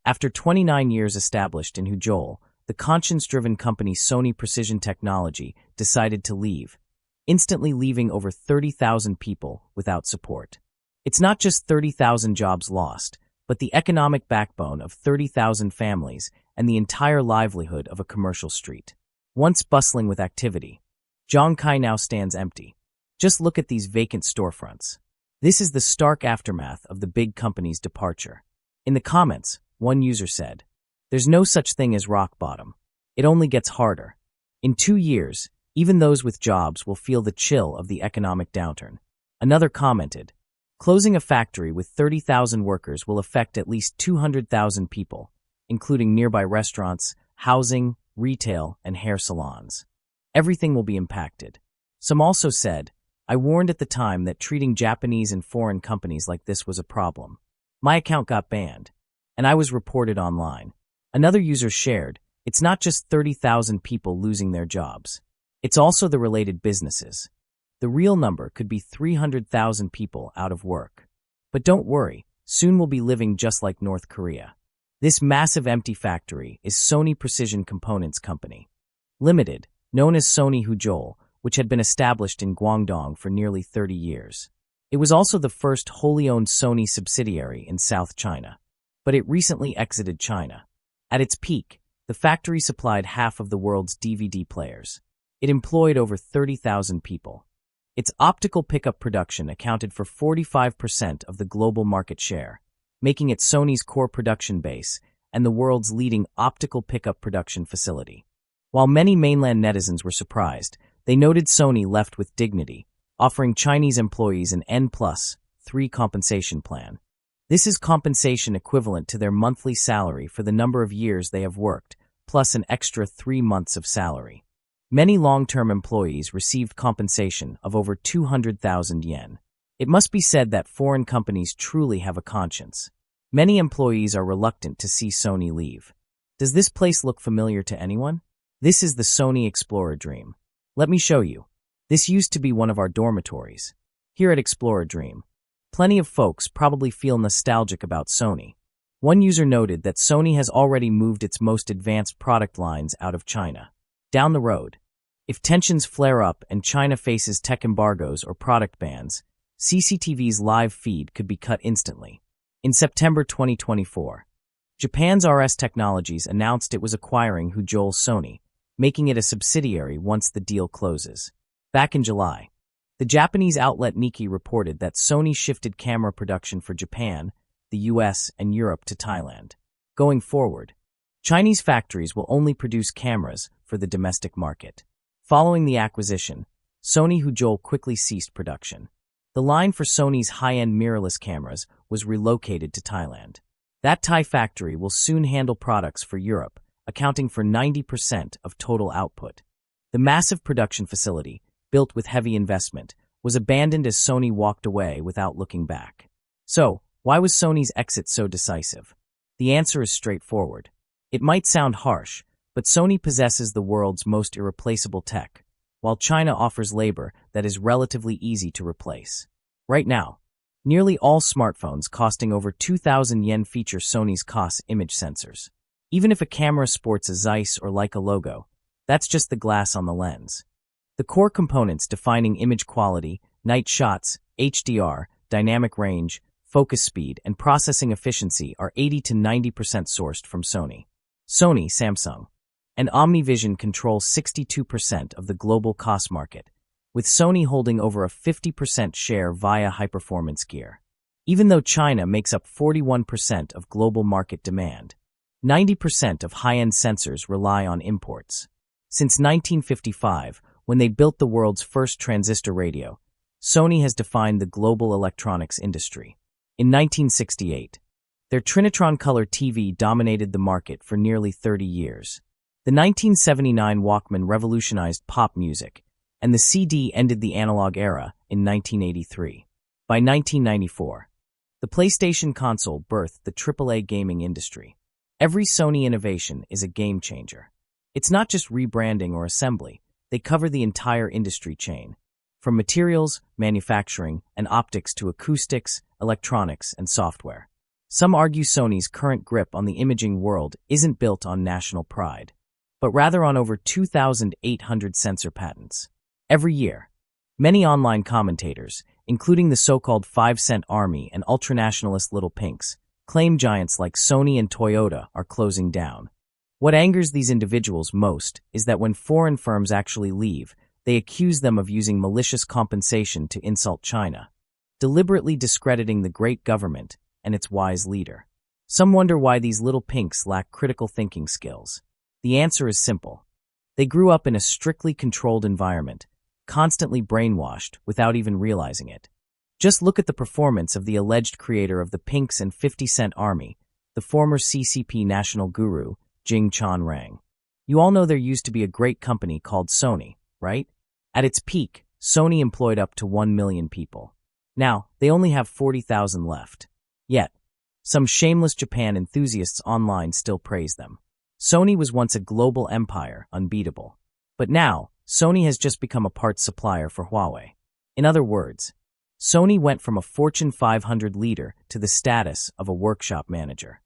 After 29 years established in Huizhou, the conscience-driven company Sony Precision Technology decided to leave, instantly leaving over 30,000 people without support. It's not just 30,000 jobs lost, but the economic backbone of 30,000 families and the entire livelihood of a commercial street. Once bustling with activity, Zhangkai now stands empty. Just look at these vacant storefronts. This is the stark aftermath of the big company's departure. In the comments, one user said, "There's no such thing as rock bottom. It only gets harder. In 2 years, even those with jobs will feel the chill of the economic downturn." Another commented, "Closing a factory with 30,000 workers will affect at least 200,000 people, including nearby restaurants, housing, retail, and hair salons. Everything will be impacted." Some also said, "I warned at the time that treating Japanese and foreign companies like this was a problem. My account got banned, and I was reported online." Another user shared, "It's not just 30,000 people losing their jobs. It's also the related businesses. The real number could be 300,000 people out of work. But don't worry, soon we'll be living just like North Korea." This massive empty factory is Sony Precision Components Company Limited, known as Sony Huizhou, which had been established in Guangdong for nearly 30 years. It was also the first wholly owned Sony subsidiary in South China, but it recently exited China. At its peak, the factory supplied half of the world's DVD players. It employed over 30,000 people. Its optical pickup production accounted for 45% of the global market share, making it Sony's core production base and the world's leading optical pickup production facility. While many mainland netizens were surprised, they noted Sony left with dignity, offering Chinese employees an N+3 compensation plan. This is compensation equivalent to their monthly salary for the number of years they have worked, plus an extra 3 months of salary. Many long-term employees received compensation of over 200,000 yen. It must be said that foreign companies truly have a conscience. Many employees are reluctant to see Sony leave. Does this place look familiar to anyone? This is the Sony Explorer Dream. Let me show you. This used to be one of our dormitories. Here at Explorer Dream, plenty of folks probably feel nostalgic about Sony. One user noted that Sony has already moved its most advanced product lines out of China. Down the road, if tensions flare up and China faces tech embargoes or product bans, CCTV's live feed could be cut instantly. In September 2024, Japan's RS Technologies announced it was acquiring Huizhou Sony, making it a subsidiary once the deal closes. Back in July, the Japanese outlet Nikkei reported that Sony shifted camera production for Japan, the US, and Europe to Thailand. Going forward, Chinese factories will only produce cameras for the domestic market. Following the acquisition, Sony Huizhou quickly ceased production. The line for Sony's high-end mirrorless cameras was relocated to Thailand. That Thai factory will soon handle products for Europe, accounting for 90% of total output. The massive production facility, built with heavy investment, was abandoned as Sony walked away without looking back. So, why was Sony's exit so decisive? The answer is straightforward. It might sound harsh, but Sony possesses the world's most irreplaceable tech, while China offers labor that is relatively easy to replace. Right now, nearly all smartphones costing over 2,000 yen feature Sony's COS image sensors. Even if a camera sports a Zeiss or Leica logo, that's just the glass on the lens. The core components defining image quality, night shots, HDR, dynamic range, focus speed, and processing efficiency are 80 to 90% sourced from Sony. Sony, Samsung, and OmniVision control 62% of the global COS market, with Sony holding over a 50% share via high-performance gear. Even though China makes up 41% of global market demand, 90% of high-end sensors rely on imports. Since 1955, when they built the world's first transistor radio, Sony has defined the global electronics industry. In 1968, their Trinitron Color TV dominated the market for nearly 30 years. The 1979 Walkman revolutionized pop music, and the CD ended the analog era in 1983. By 1994, the PlayStation console birthed the AAA gaming industry. Every Sony innovation is a game changer. It's not just rebranding or assembly, they cover the entire industry chain, from materials, manufacturing, and optics to acoustics, electronics, and software. Some argue Sony's current grip on the imaging world isn't built on national pride, but rather on over 2,800 censor patents. Every year, many online commentators, including the so-called 5-cent army and ultranationalist Little Pinks, claim giants like Sony and Toyota are closing down. What angers these individuals most is that when foreign firms actually leave, they accuse them of using malicious compensation to insult China, deliberately discrediting the great government and its wise leader. Some wonder why these Little Pinks lack critical thinking skills. The answer is simple. They grew up in a strictly controlled environment, constantly brainwashed without even realizing it. Just look at the performance of the alleged creator of the Pinks and 50-cent army, the former CCP national guru, Jing Rang. You all know there used to be a great company called Sony, right? At its peak, Sony employed up to 1 million people. Now, they only have 40,000 left. Yet, some shameless Japan enthusiasts online still praise them. Sony was once a global empire, unbeatable. But now, Sony has just become a parts supplier for Huawei. In other words, Sony went from a Fortune 500 leader to the status of a workshop manager.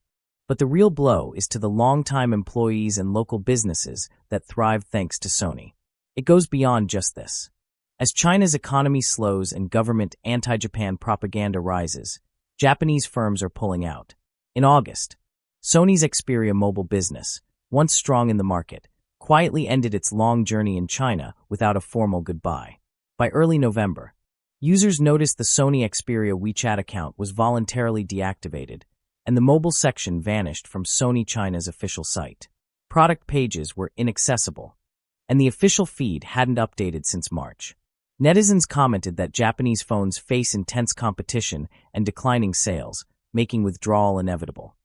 But the real blow is to the longtime employees and local businesses that thrive thanks to Sony. It goes beyond just this. As China's economy slows and government anti-Japan propaganda rises, Japanese firms are pulling out. In August, Sony's Xperia mobile business, once strong in the market, quietly ended its long journey in China without a formal goodbye. By early November, users noticed the Sony Xperia WeChat account was voluntarily deactivated, and the mobile section vanished from Sony China's official site. Product pages were inaccessible, and the official feed hadn't updated since March. Netizens commented that Japanese phones face intense competition and declining sales, making withdrawal inevitable.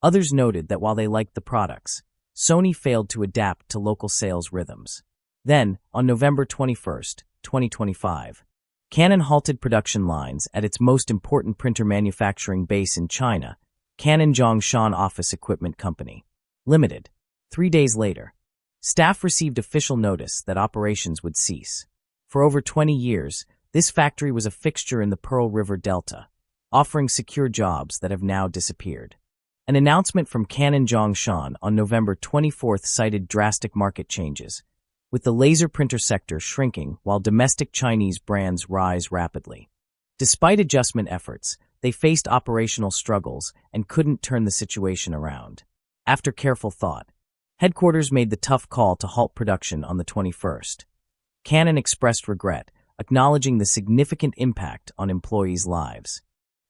Others noted that while they liked the products, Sony failed to adapt to local sales rhythms. Then, on November 21, 2025, Canon halted production lines at its most important printer manufacturing base in China, Canon Zhongshan Office Equipment Company, Limited. 3 days later, staff received official notice that operations would cease. For over 20 years, this factory was a fixture in the Pearl River Delta, offering secure jobs that have now disappeared. An announcement from Canon Zhongshan on November 24 cited drastic market changes, with the laser printer sector shrinking while domestic Chinese brands rise rapidly. Despite adjustment efforts, they faced operational struggles and couldn't turn the situation around. After careful thought, headquarters made the tough call to halt production on the 21st. Canon expressed regret, acknowledging the significant impact on employees' lives.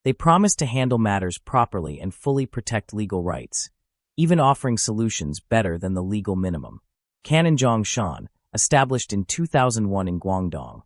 They promised to handle matters properly and fully protect legal rights, even offering solutions better than the legal minimum. Canon Zhongshan, established in 2001 in Guangdong,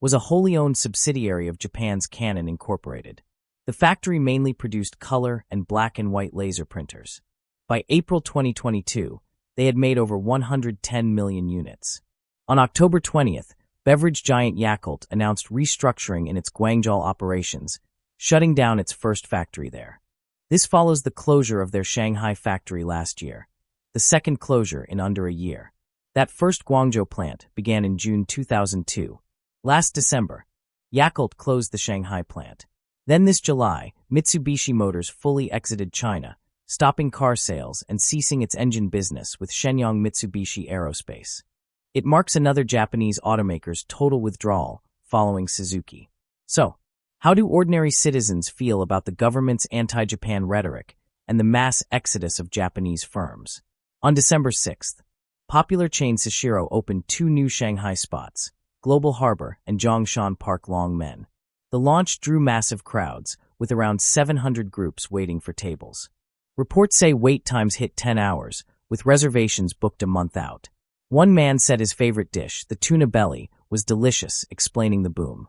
was a wholly owned subsidiary of Japan's Canon Incorporated. The factory mainly produced color and black and white laser printers. By April 2022, they had made over 110 million units. On October 20th, beverage giant Yakult announced restructuring in its Guangzhou operations, shutting down its first factory there. This follows the closure of their Shanghai factory last year, the second closure in under a year. That first Guangzhou plant began in June 2002. Last December, Yakult closed the Shanghai plant. Then this July, Mitsubishi Motors fully exited China, stopping car sales and ceasing its engine business with Shenyang Mitsubishi Aerospace. It marks another Japanese automaker's total withdrawal, following Suzuki. So, how do ordinary citizens feel about the government's anti-Japan rhetoric and the mass exodus of Japanese firms? On December 6th, popular chain Sushiro opened 2 new Shanghai spots, Global Harbor and Zhongshan Park Longmen. The launch drew massive crowds, with around 700 groups waiting for tables. Reports say wait times hit 10 hours, with reservations booked a month out. One man said his favorite dish, the tuna belly, was delicious, explaining the boom.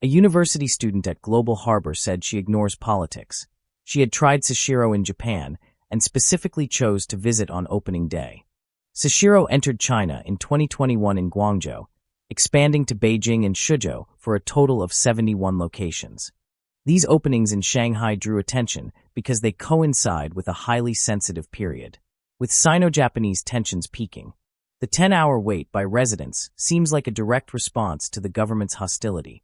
A university student at Global Harbor said she ignores politics. She had tried Sushiro in Japan and specifically chose to visit on opening day. Sushiro entered China in 2021 in Guangzhou, expanding to Beijing and Huizhou for a total of 71 locations. These openings in Shanghai drew attention because they coincide with a highly sensitive period, with Sino-Japanese tensions peaking. The 10-hour wait by residents seems like a direct response to the government's hostility,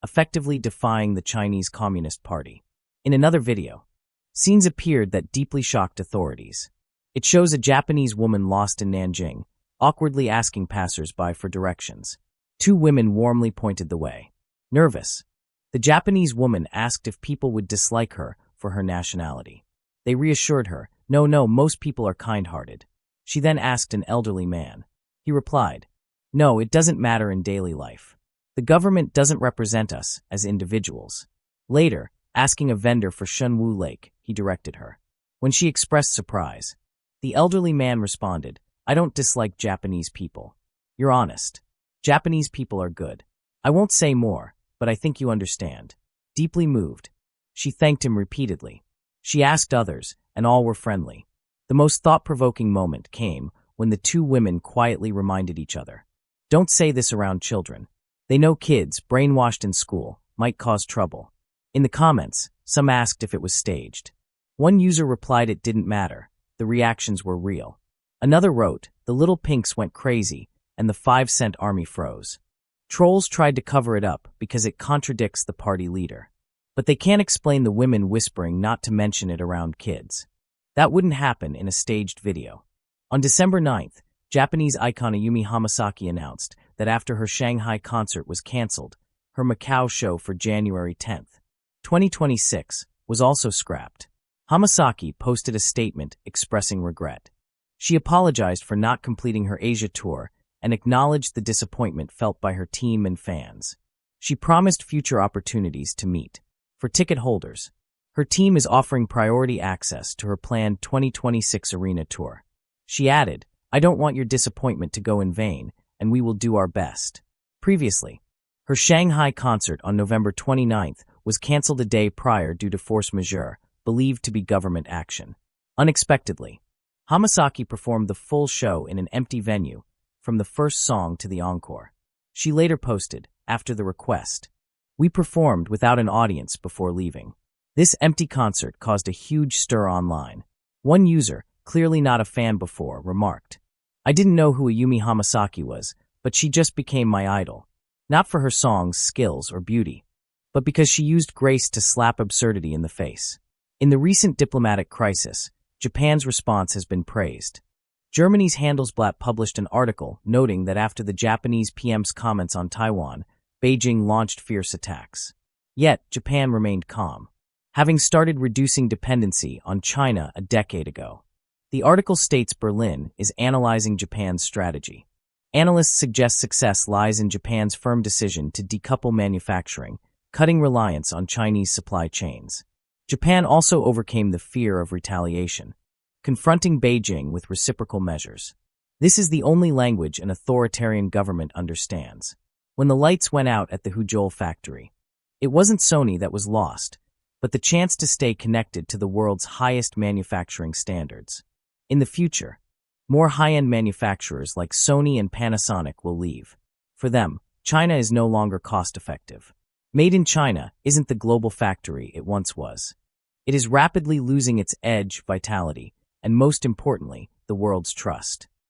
effectively defying the Chinese Communist Party. In another video, Scenes appeared that deeply shocked authorities. It shows a Japanese woman lost in Nanjing, awkwardly asking passers-by for directions. Two women warmly pointed the way. Nervous, the Japanese woman asked if people would dislike her for her nationality. They reassured her, no, most people are kind-hearted. She then asked an elderly man. He replied, no, it doesn't matter in daily life. The government doesn't represent us as individuals. Later, asking a vendor for Shunwu Lake, he directed her. When she expressed surprise, the elderly man responded, I don't dislike Japanese people. You're honest. Japanese people are good. I won't say more, but I think you understand. Deeply moved, she thanked him repeatedly. She asked others, and all were friendly. The most thought-provoking moment came when the two women quietly reminded each other. Don't say this around children. They know kids, brainwashed in school, might cause trouble. In the comments, some asked if it was staged. One user replied it didn't matter. The reactions were real. Another wrote, the little pinks went crazy, and the 5-cent army froze. Trolls tried to cover it up because it contradicts the party leader. But they can't explain the women whispering not to mention it around kids. That wouldn't happen in a staged video. On December 9th, Japanese icon Ayumi Hamasaki announced that after her Shanghai concert was cancelled, her Macau show for January 10th, 2026, was also scrapped. Hamasaki posted a statement expressing regret. She apologized for not completing her Asia tour and acknowledged the disappointment felt by her team and fans. She promised future opportunities to meet. For ticket holders, her team is offering priority access to her planned 2026 arena tour. She added, I don't want your disappointment to go in vain, and we will do our best. Previously, her Shanghai concert on November 29th was canceled a day prior due to force majeure, believed to be government action. Unexpectedly, Hamasaki performed the full show in an empty venue, from the first song to the encore. She later posted, after the request, we performed without an audience before leaving. This empty concert caused a huge stir online. One user, clearly not a fan before, remarked, I didn't know who Ayumi Hamasaki was, but she just became my idol. Not for her songs, skills, or beauty, but because she used grace to slap absurdity in the face. In the recent diplomatic crisis, Japan's response has been praised. Germany's Handelsblatt published an article noting that after the Japanese PM's comments on Taiwan, Beijing launched fierce attacks. Yet, Japan remained calm, having started reducing dependency on China a decade ago. The article states Berlin is analyzing Japan's strategy. Analysts suggest success lies in Japan's firm decision to decouple manufacturing, cutting reliance on Chinese supply chains. Japan also overcame the fear of retaliation, confronting Beijing with reciprocal measures. This is the only language an authoritarian government understands. When the lights went out at the Huizhou factory, it wasn't Sony that was lost, but the chance to stay connected to the world's highest manufacturing standards. In the future, more high-end manufacturers like Sony and Panasonic will leave. For them, China is no longer cost-effective. Made in China isn't the global factory it once was. It is rapidly losing its edge, vitality, and most importantly, the world's trust.